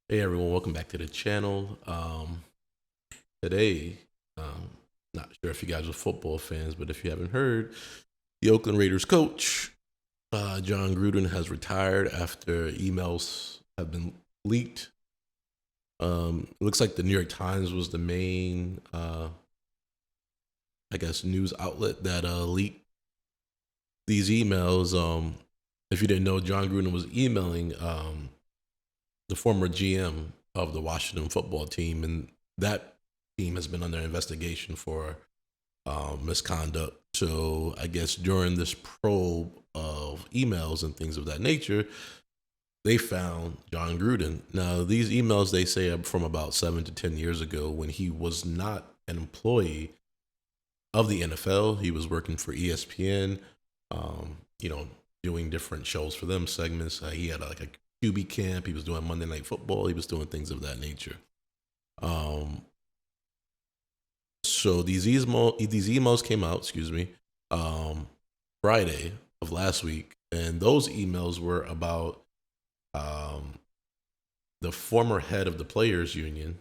Hey everyone, welcome back to the channel. Today, not sure if you guys are football fans, but if you haven't heard, the Oakland Raiders coach, Jon Gruden, has retired after emails have been leaked. It looks like the New York Times was the main, news outlet that leaked these emails. If you didn't know, Jon Gruden was emailing the former GM of the Washington football team, and that team has been under investigation for misconduct. So I guess during this probe of emails and things of that nature, they found Jon Gruden. Now these emails they say are from about 7 to 10 years ago when he was not an employee of the NFL. He was working for ESPN. You know, doing different shows for them, segments. He had like a QB camp. He was doing Monday Night Football. He was doing things of that nature. Um, so these emails came out, excuse me, um, Friday of last week, and those emails were about um, the former head of the players union,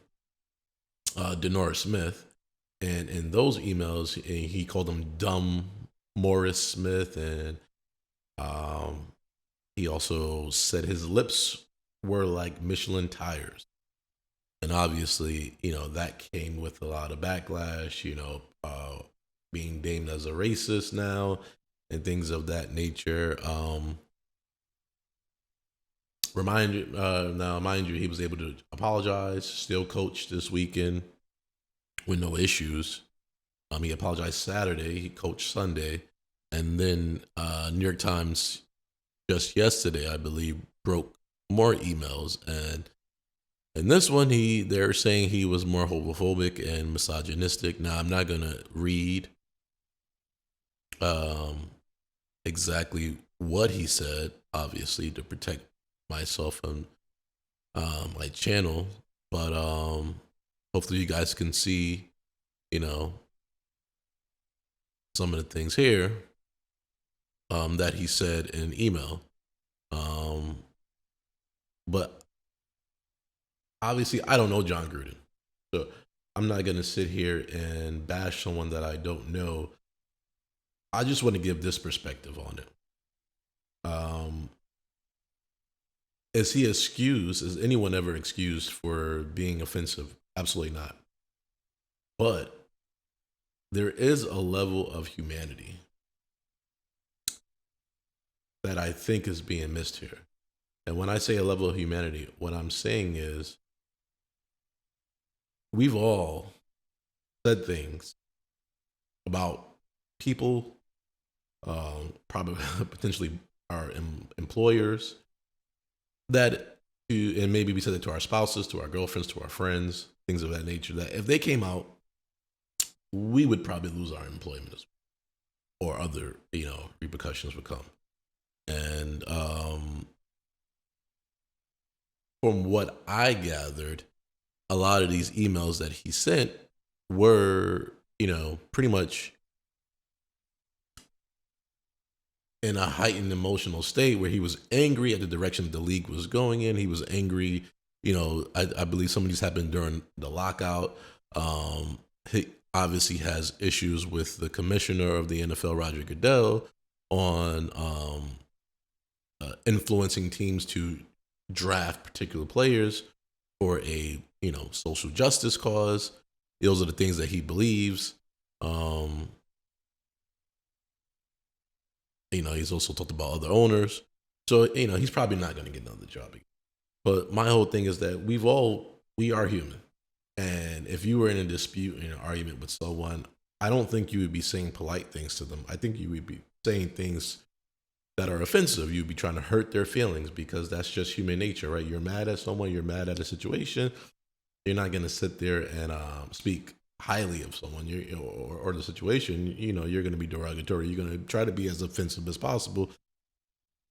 Denora Smith, and in those emails he called him dumb Morris Smith, and um, he also said his lips were like Michelin tires. And obviously, that came with a lot of backlash, being named as a racist now and things of that nature. Mind you, he was able to apologize, still coach this weekend with no issues. He apologized Saturday, he coached Sunday, and then New York Times just yesterday, I believe, broke more emails, and in this one, they're saying he was more homophobic and misogynistic. Now, I'm not gonna read um, exactly what he said, obviously, to protect myself and my channel, but hopefully, you guys can see, you know, some of the things here that he said in email. Um, but obviously, I don't know Jon Gruden, so I'm not gonna sit here and bash someone that I don't know. I just want to give this perspective on it. Um, is he excused? Is anyone ever excused for being offensive? Absolutely not. But there is a level of humanity that I think is being missed here. And when I say a level of humanity, what I'm saying is we've all said things about people, probably potentially our employers, that and maybe we said it to our spouses, to our girlfriends, to our friends, things of that nature, that if they came out, we would probably lose our employment or other, repercussions would come. And from what I gathered, a lot of these emails that he sent were, pretty much in a heightened emotional state where he was angry at the direction that the league was going in. He was angry. I believe some of these happened during the lockout. He obviously has issues with the commissioner of the NFL, Roger Goodell, on influencing teams to draft particular players for a social justice cause. Those are the things that he believes. Um, he's also talked about other owners. So, he's probably not going to get another job again. But my whole thing is that we are human. And if you were in a dispute, in an argument with someone, I don't think you would be saying polite things to them. I think you would be saying things that are offensive. You'd be trying to hurt their feelings because that's just human nature, right? You're mad at someone, you're mad at a situation. You're not going to sit there and speak highly of someone or the situation. You're going to be derogatory. You're going to try to be as offensive as possible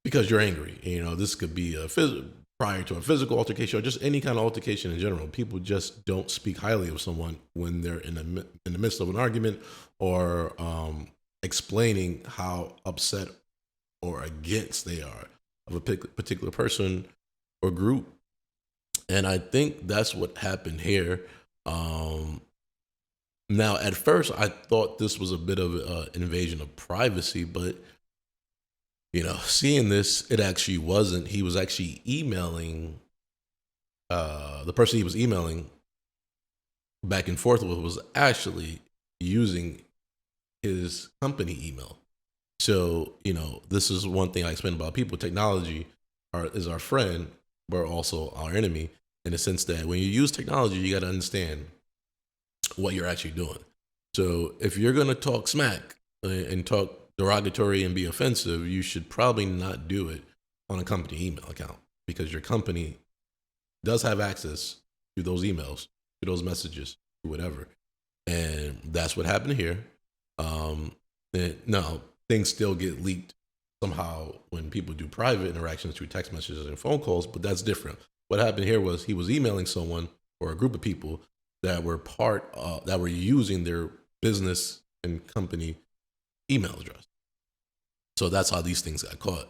because you're angry. This could be prior to a physical altercation or just any kind of altercation in general. People just don't speak highly of someone when they're in the midst of an argument or explaining how upset or against they are of a particular person or group. And I think that's what happened here. Um, Now, at first, I thought this was a bit of an invasion of privacy, but seeing this, it actually wasn't. He was actually emailing. The person he was emailing back and forth with was actually using his company email. So, this is one thing I explain about people. Technology is our friend, but also our enemy in the sense that when you use technology, you got to understand what you're actually doing. So if you're going to talk smack and talk derogatory and be offensive, you should probably not do it on a company email account because your company does have access to those emails, to those messages, to whatever. And that's what happened here. And now, things still get leaked somehow when people do private interactions through text messages and phone calls, but that's different. What happened here was he was emailing someone or a group of people that were that were using their business and company email address. So that's how these things got caught.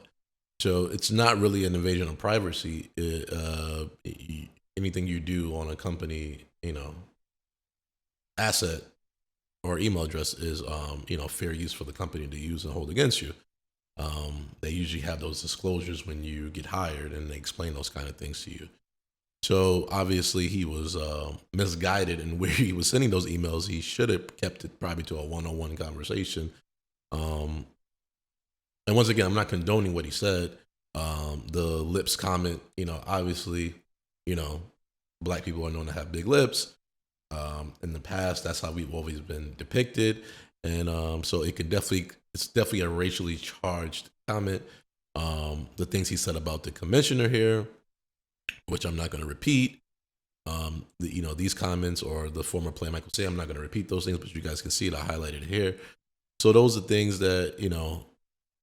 So it's not really an invasion of privacy. Anything you do on a company, asset or email address is, fair use for the company to use and hold against you. They usually have those disclosures when you get hired, and they explain those kind of things to you. So obviously he was misguided in where he was sending those emails. He should have kept it probably to a one-on-one conversation. And once again, I'm not condoning what he said. The lips comment, obviously, black people are known to have big lips. In the past, that's how we've always been depicted. And so it's definitely a racially charged comment. The things he said about the commissioner here, which I'm not going to repeat. These comments or the former player Michael say, I'm not going to repeat those things, but you guys can see it. I highlighted it here. So those are things that,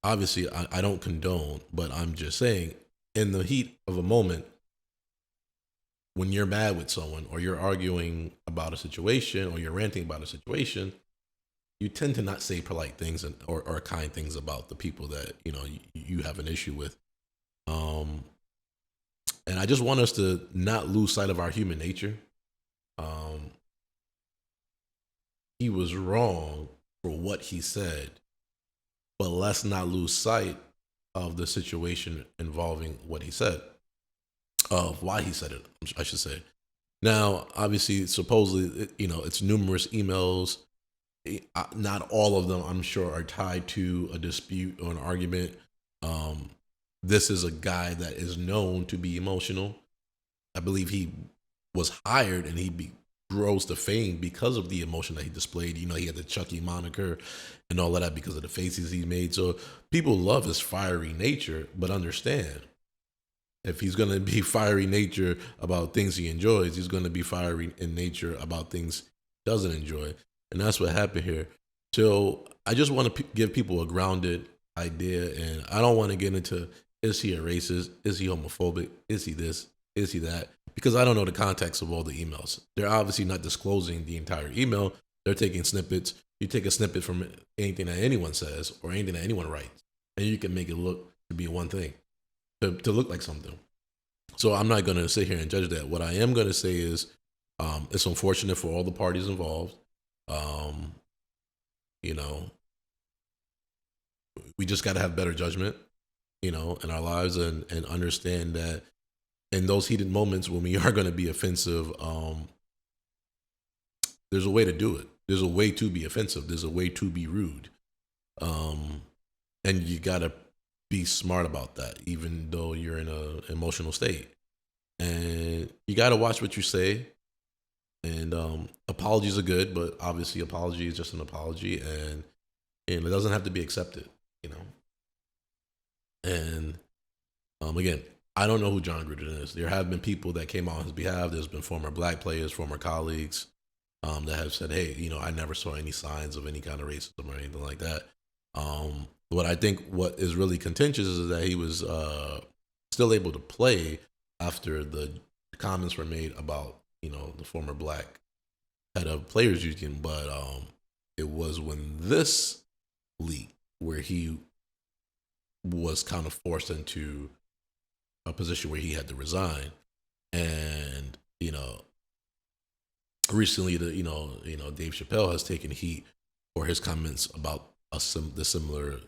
obviously I don't condone, but I'm just saying in the heat of a moment, when you're mad with someone or you're arguing about a situation or you're ranting about a situation, you tend to not say polite things or kind things about the people that, you have an issue with. And I just want us to not lose sight of our human nature. He was wrong for what he said, but let's not lose sight of the situation involving what he said, of why he said it, I should say. Now, obviously, supposedly, it's numerous emails. Not all of them, I'm sure, are tied to a dispute or an argument. This is a guy that is known to be emotional. I believe he was hired and he rose to fame because of the emotion that he displayed. He had the Chucky moniker and all of that because of the faces he made. So people love his fiery nature, but understand, if he's going to be fiery nature about things he enjoys, he's going to be fiery in nature about things he doesn't enjoy. And that's what happened here. So I just want to give people a grounded idea, and I don't want to get into, is he a racist? Is he homophobic? Is he this? Is he that? Because I don't know the context of all the emails. They're obviously not disclosing the entire email. They're taking snippets. You take a snippet from anything that anyone says or anything that anyone writes, and you can make it look to be one thing, to look like something. So I'm not going to sit here and judge that. What I am going to say is it's unfortunate for all the parties involved. We just got to have better judgment, in our lives and understand that in those heated moments when we are going to be offensive, there's a way to do it. There's a way to be offensive. There's a way to be rude. And you got to be smart about that, even though you're in an emotional state. And you got to watch what you say. And apologies are good, but obviously apology is just an apology, and it doesn't have to be accepted, And again, I don't know who Jon Gruden is. There have been people that came out on his behalf. There's been former black players, former colleagues that have said, hey, I never saw any signs of any kind of racism or anything like that. But I think what is really contentious is that he was still able to play after the comments were made about, the former black head of players union. But it was when this leak where he was kind of forced into a position where he had to resign. And you know, recently Dave Chappelle has taken heat for his comments about the similar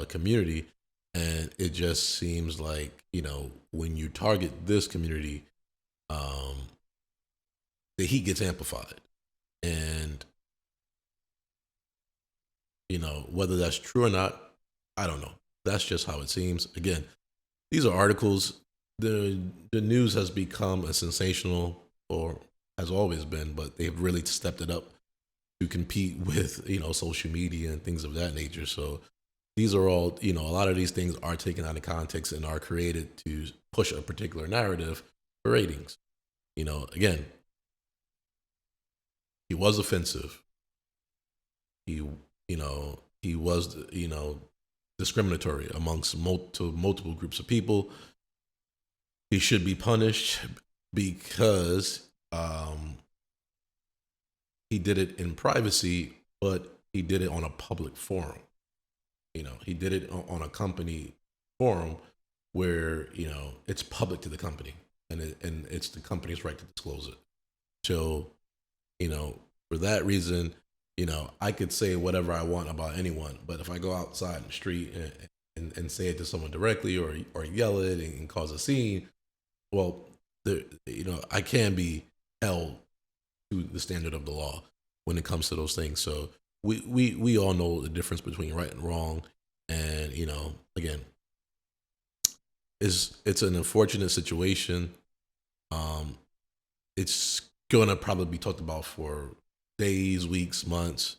community, and it just seems like when you target this community, um, the heat gets amplified, and whether that's true or not, I don't know. That's just how it seems. Again, these are articles. The news has become a sensational, or has always been, but they've really stepped it up to compete with social media and things of that nature. So these are all a lot of these things are taken out of context and are created to push a particular narrative for ratings. Again, he was offensive. He was discriminatory amongst multiple groups of people. He should be punished because he did it in privacy, but he did it on a public forum. He did it on a company forum where it's public to the company, and it's the company's right to disclose it. So for that reason, I could say whatever I want about anyone, but if I go outside in the street and say it to someone directly, or yell it and cause a scene, well, I can be held to the standard of the law when it comes to those things. So we all know the difference between right and wrong, and again, it's an unfortunate situation. It's gonna probably be talked about for days, weeks, months.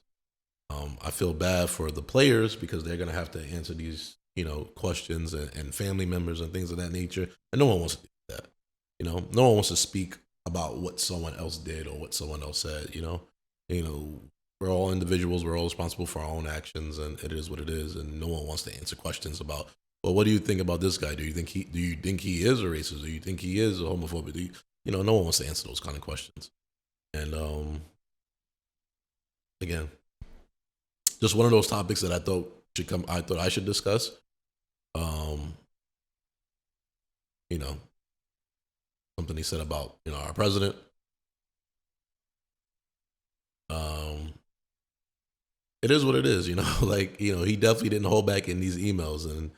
I feel bad for the players because they're gonna have to answer these questions, and family members and things of that nature, and no one wants to do that. No one wants to speak about what someone else did or what someone else said. We're all individuals. We're all responsible for our own actions, and it is what it is. And no one wants to answer questions about, well, what do you think about this guy? Do you think he is a racist? Do you think he is a homophobic? No one wants to answer those kind of questions. And again, just one of those topics that I thought I should discuss. Um, Something he said about our president. It is what it is. Like he definitely didn't hold back in these emails, and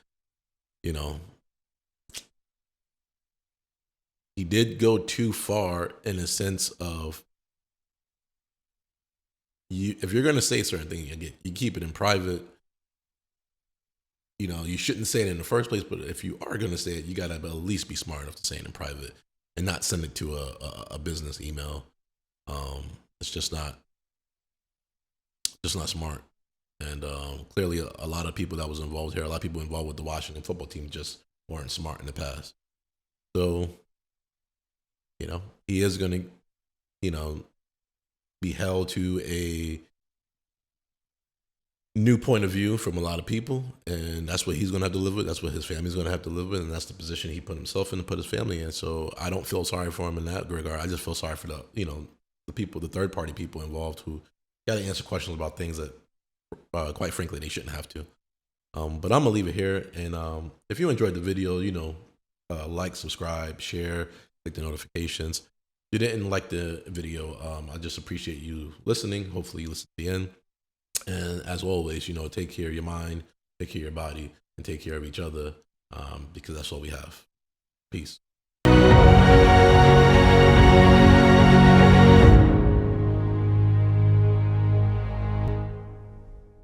he did go too far in a sense of, if you're going to say certain things, you keep it in private. You shouldn't say it in the first place, but if you are going to say it, you got to at least be smart enough to say it in private and not send it to a business email. It's just not smart. And clearly, a lot of people that was involved here, a lot of people involved with the Washington football team, just weren't smart in the past. So, he is going to, be held to a new point of view from a lot of people, and that's what he's going to have to live with. That's what his family's going to have to live with, and that's the position he put himself in and put his family in. So I don't feel sorry for him in that regard. I just feel sorry for the people, the third party people involved who got to answer questions about things that, quite frankly, they shouldn't have to. But I'm gonna leave it here, and if you enjoyed the video, like, subscribe, share, click the notifications. If you didn't like the video, I just appreciate you listening. Hopefully you listen to the end. And as always, take care of your mind, take care of your body, and take care of each other, because that's all we have. Peace.